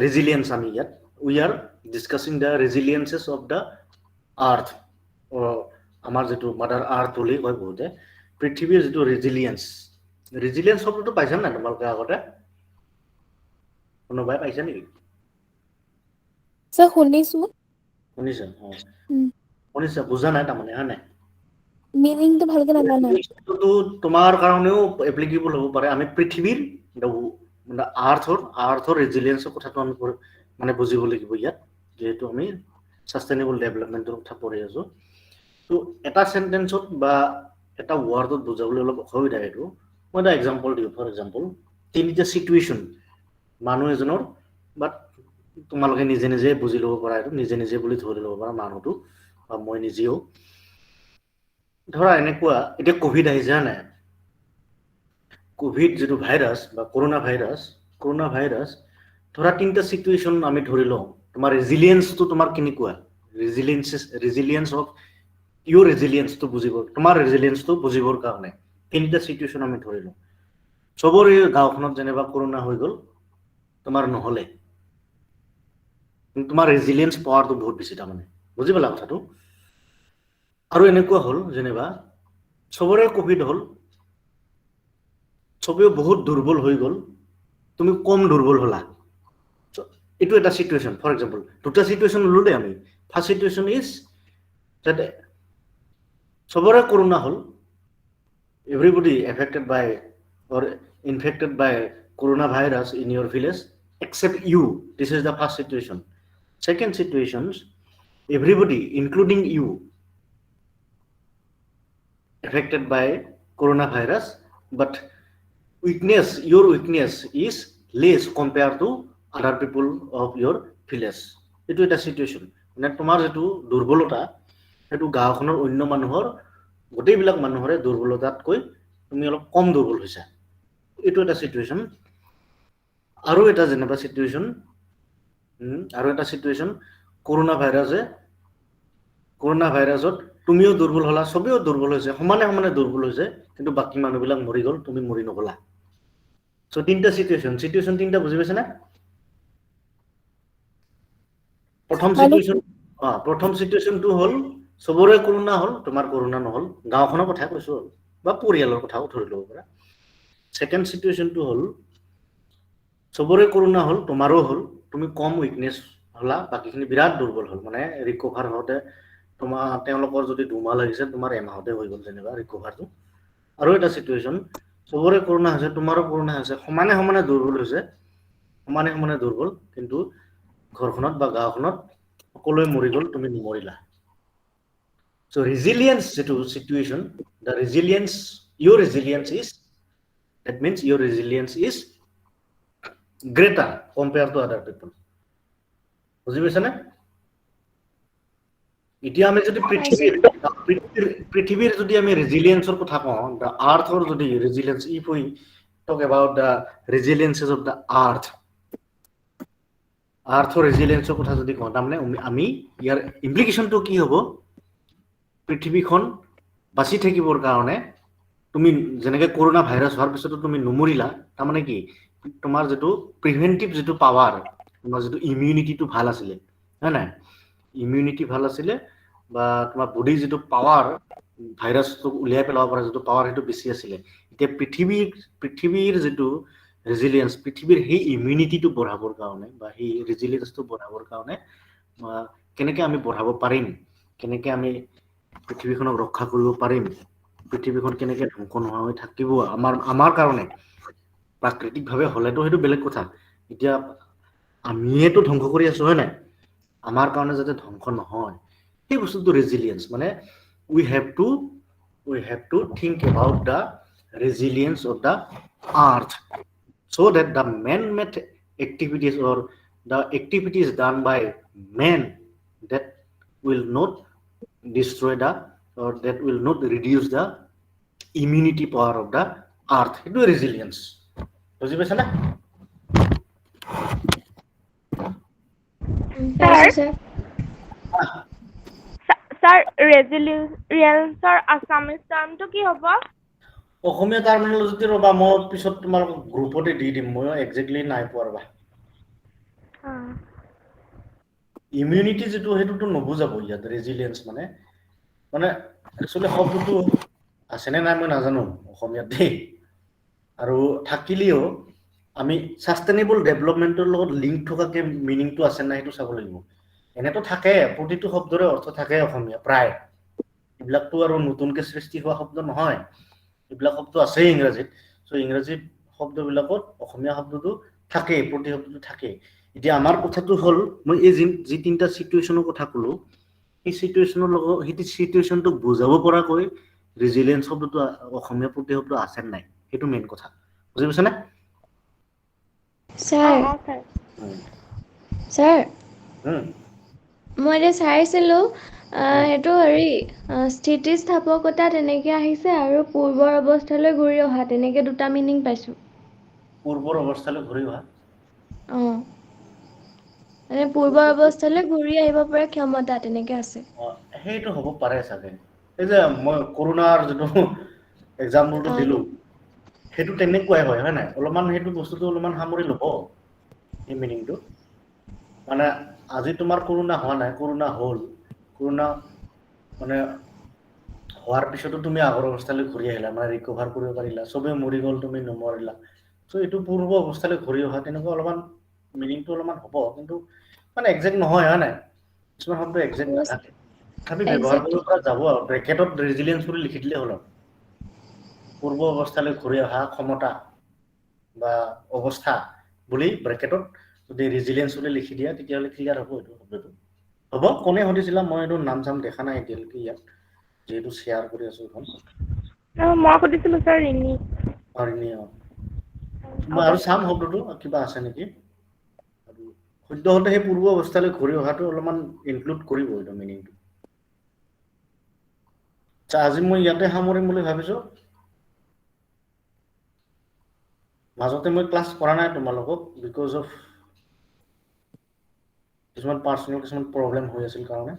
resilience আমি ইয়াত we are discussing the resiliences of the earth or আমাৰ যেটো mother earth বুলি কয় বহুতে পৃথিৱীৰ যেটো resilience শব্দটো পাইছা না তোমালোকে আগতে কোনোবাই পাইছা নেকি Sir, শুনিছো শুনিছা বুজা নাই তাৰমানে হা নাই meaning তো ভালকে নাজানো তো তোমাৰ কাৰণেও এপ্লিকেবল হ'ব পাৰে আমি পৃথিৱীৰ মানে আৰ্থৰ ৰেজিলিয়েন্সৰ কথাটো আমি মানে বুজিব লাগিব ইয়াত যেহেতু আমি সাস্টেইনেবল ডেভেলপমেন্টৰ কথা পঢ়ি আছো তো এটা সেন্টেন্সত বা এটা ওয়াৰ্ডত বুজাবলৈ অলপ অসুবিধা এটো মই এটা এক্সাম্পল দিও ফৰ এক্সাম্পল তিনিটা সিচুৱেচন মানুহ এজনৰ বাট তোমালোকে নিজে বুজি ল'ব পাৰা এটো নিজে বুলি ধৰি ল'ব পাৰা মানুহটো বা মই নিজেও ধৰা এনেকুৱা এটা কোভিড আহিছে না কোভিড যেটো ভাইৰাস বা কৰোনা ভাইৰাস ধৰা তিনটা সিচুৱেচন আমি ধৰি লওঁ তোমাৰ ৰেজিলিয়েন্সটো তোমাৰ কেনেকুৱা ৰেজিলিয়েন্স অফ ইউৰ ৰেজিলিয়েন্সটো বুজিব তোমাৰ ৰেজিলিয়েন্সটো বুজিবৰ কাৰণে তিনটা সিচুৱেচন আমি ধৰি লওঁ সবৰে গাঁওখনত যেনেবা কৰোনা হৈ গ'ল তোমাৰ নহলে তোমাৰ ৰেজিলিয়েন্স পাৱাৰটো বহুত বেছি তাৰমানে বুজি পালা কথাটো আৰু এনেকুৱা হল যেনেবা সবৰে কোভিড হল সবেও বহুত দুৰ্বল হৈ গ'ল তুমি কম দুৰ্বল হলা এটো এটা সিচুৱেচন ফৰ এক্সাম্পল দুটা সিচুৱেচন ললে আমি ফাৰ্স্ট সিচুৱেচন ইজ that সবৰে corona hall everybody affected by or infected by coronavirus in your village except you this is the first situation second situations everybody including you affected by coronavirus but your weakness is less compared to other people of your village এটো এটা situation মানে তোমাৰ যেটো দুৰ্বলতা এটো গাঁওখনৰ অন্য মানুহৰ গোটেইবিলাক মানুহৰে দুৰ্বলতাতকৈ তুমি অলপ কম দুৰ্বল হৈছা এইটো এটা সিচুৱেশন আৰু এটা যেনেবা সিচুৱেশন কৰোনা ভাইৰাছত তুমিও দুৰ্বল হলা সবেও দুৰ্বল হৈছে সমানে দুৰ্বল হৈছে কিন্তু বাকি মানুহবিলাক মৰি গল তুমি মৰি নগলা সো তিনটা সিচুৱেশন তিনটা বুজি পাইছা না প্ৰথম সিচুৱেশনটো হ'ল সবৰে কৰোনা হ'ল তোমাৰ কৰোনা নহল গাঁওখনৰ কথা কৈছো বা পৰিয়ালৰ কথাও ধৰি ল'ব পাৰা সেকেন্ড সিচুৱেশনটো হ'ল সবৰে কৰোনা হ'ল তোমাৰো হ'ল তুমি কম উইকনেছ হলা বাকিখিনি বিৰাট দুৰ্বল হ'ল মানে ৰিকভাৰ হওঁতে তোমাৰ তেওঁলোকৰ যদি 2 মাহ লাগিছে তোমাৰ এমাহতে হৈ গ'ল যেনিবা ৰিকভাৰটো আৰু এটা সিচুৱেশন সবৰে কৰোনা হৈছে তোমাৰো কৰোনা হৈছে সমানে দুৰ্বল হৈছে সমানে দুৰ্বল কিন্তু ঘৰখনত বা গাঁওখনত সকলোৱে মৰি গ'ল তুমি নমৰিলা so resilience যেটো situation your resilience is that means your resilience is greater compared to other people বুজি পাইছা না এতিয়া আমি যদি পৃথিৱীৰ যদি আমি ৰেজিলিয়েন্সৰ কথা কওঁ the earthৰ যদি resilience if we talk about the resiliences of the earthৰ resilienceৰ কথা যদি কওঁ তাৰমানে আমি ইয়াৰ ইমপ্লিকেশনটো কি হ'ব পৃথিৱীখন বাচি থাকিবৰ কাৰণে তুমি যেনেকৈ কৰোনা ভাইৰাছ হোৱাৰ পিছতো তুমি নমৰিলা তাৰমানে কি তোমাৰ যেটো প্ৰিভেন্টিভ যেটো পাৱাৰ তোমাৰ যেটো ইমিউনিটিটো ভাল আছিল হয় না ইমিউনিটি ভাল আছিল বা তোমাৰ বডি যেটো পাৱাৰ ভাইৰাছটো উলিয়াই পেলাব পৰা যেটো পাৱাৰ হেতু বেছি আছিল এতিয়া পৃথিৱীৰ যেটো ৰেজিলিয়েন্স পৃথিৱীৰ সেই ইমিউনিটিটো বঢ়াবৰ কাৰণে বা সেই ৰেজিলিয়েন্সটো বঢ়াবৰ কাৰণে কেনেকৈ আমি বঢ়াব পাৰিম কেনেকৈ আমি পৃথিৱীখনক ৰক্ষা কৰিব পাৰিম পৃথিৱীখন কেনেকৈ ধ্বংস নোহোৱা হৈ থাকিব আমাৰ কাৰণে প্ৰাকৃতিকভাৱে হলেতো হেতু বেলেগ কথা এতিয়া আমিয়েতো ধ্বংস কৰি আছো হয় নাই আমাৰ কাৰণে যাতে ধ্বংস নহয় এই বস্তুটো ৰেজিলিয়েন্স মানে we have to think about the resilience of the earth so that the man-made activities or the activities done by man that will not destroy the or that will not reduce the immunity power of the earth itu resilience বুজি পাইছা না sir ৰেজিলিয়েন্সৰ Assamese টাৰ্মটো কি হ'ব অসমীয়া টাৰ্মিনোলজি ৰবা মই পিছত তোমাৰ গ্ৰুপতে দি দিম মই এক্স্যাক্টলি নাই পোৱা ৰবা ইমিউনিটি যেটো হেতুটো নবুজাব ইয়াত ৰেজিলিয়েন্স মানে একচুয়ালি শব্দটো আছে নে নাই মই নাজানো অসমীয়াত দেই আৰু থাকিলেও আমি সাস্টেইনেবল ডেভেলপমেন্টৰ লগত লিংক থকাকে মিনিংটো আছে নাই হেতু চাব লাগিব এনেতো থাকে প্ৰতিটো শব্দৰে অৰ্থ থাকে অসমীয়া প্ৰায় এইবিলাকটো আৰু নতুনকৈ সৃষ্টি হোৱা শব্দ নহয় এইবিলাক শব্দ আছে ইংৰাজীত সো ইংৰাজী শব্দবিলাকত অসমীয়া শব্দটো থাকে প্ৰতি শব্দটো থাকে এতিয়া আমাৰ কথাটো হ'ল মই এই যি তিনটা সিচুৱেশনৰ কথা কলো এই সিচুৱেশনৰ লগত হেতি সিচুৱেশনটো বুজাব পৰাকৈ ৰেজিলিয়েন্স শব্দটো অসমীয়া প্ৰতি শব্দ আছে নাই হেতু মেইন কথা বুজি পাইছা না স্যাৰ স্যাৰ মই যে চাইছিলো হেতু হেৰি স্থিতিস্থাপকতা তেনেকে আহিছে আৰু পূৰ্বৰ অৱস্থালৈ ঘূৰি অহা তেনেকে দুটা মিনিং পাইছো পূৰ্বৰ অৱস্থালৈ ঘূৰি অহা মানে পূৰ্বৰ অৱস্থালৈ ঘূৰি আহিব পৰা ক্ষমতা তেনেকে আছে সেইটো হ'ব পাৰে চাগে এই যে মই কৰোনাৰ যেটো এক্সাম্পলটো দিলো হেতু তেনেকুৱাই হয় নাই অলপমান হেতু বস্তুটো অলপমান সামৰি ল'ব এই মিনিংটো মানে আজি তোমাৰ কৰোনা হোৱা নাই কৰোনা হ'ল কৰোনা মানে হোৱাৰ পিছতো তুমি আগৰ অৱস্থালৈ ঘূৰি আহিলা মানে ৰিকভাৰ কৰিব পাৰিলা সবে মৰি গ'ল তুমি নমৰিলা সো এইটো পূৰ্ব অৱস্থালৈ ঘূৰি অহা তেনেকুৱা অলপমান মিনিংটো অলপমান হ'ব কিন্তু মানে এক্সাক্ট নহয় হয় নাই কিছুমান শব্দ এক্সাক্ট নাথাকে আমি ব্যৱহাৰ কৰিব পৰা যাব আৰু ব্ৰেকেটত ৰেজিলিয়েন্স বুলি লিখি দিলে হ'ল পূৰ্ব অৱস্থালৈ ঘূৰি অহা ক্ষমতা বা অৱস্থা বুলি ব্ৰেকেটত যদি ৰেজিলিয়েন্স বুলি লিখি দিয়া তেতিয়াহ'লে ক্লিয়াৰ হ'ব এইটো শব্দটো হ'ব কোনে সুধিছিলা মই এইটো নাম চাম দেখা নাই এতিয়ালৈকে ইয়াত যেহেতু শ্বেয়াৰ কৰি আছো এখন মই সুধিছিলো স্যাৰ ৰিনি মই আৰু চাম শব্দটো কিবা আছে নেকি আৰু সদ্যহতে সেই পূৰ্ব অৱস্থালৈ ঘূৰি অহাটো অলপমান ইনক্লুড কৰিব এইটো মিনিংটো আচ্ছা আজি মই ইয়াতে সামৰিম বুলি ভাবিছোঁ মাজতে মই ক্লাছ কৰা নাই তোমালোকক বিকজ অফ কিছুমান পাৰ্চনেল কিছুমান প্ৰব্লেম হৈ আছিল কাৰণে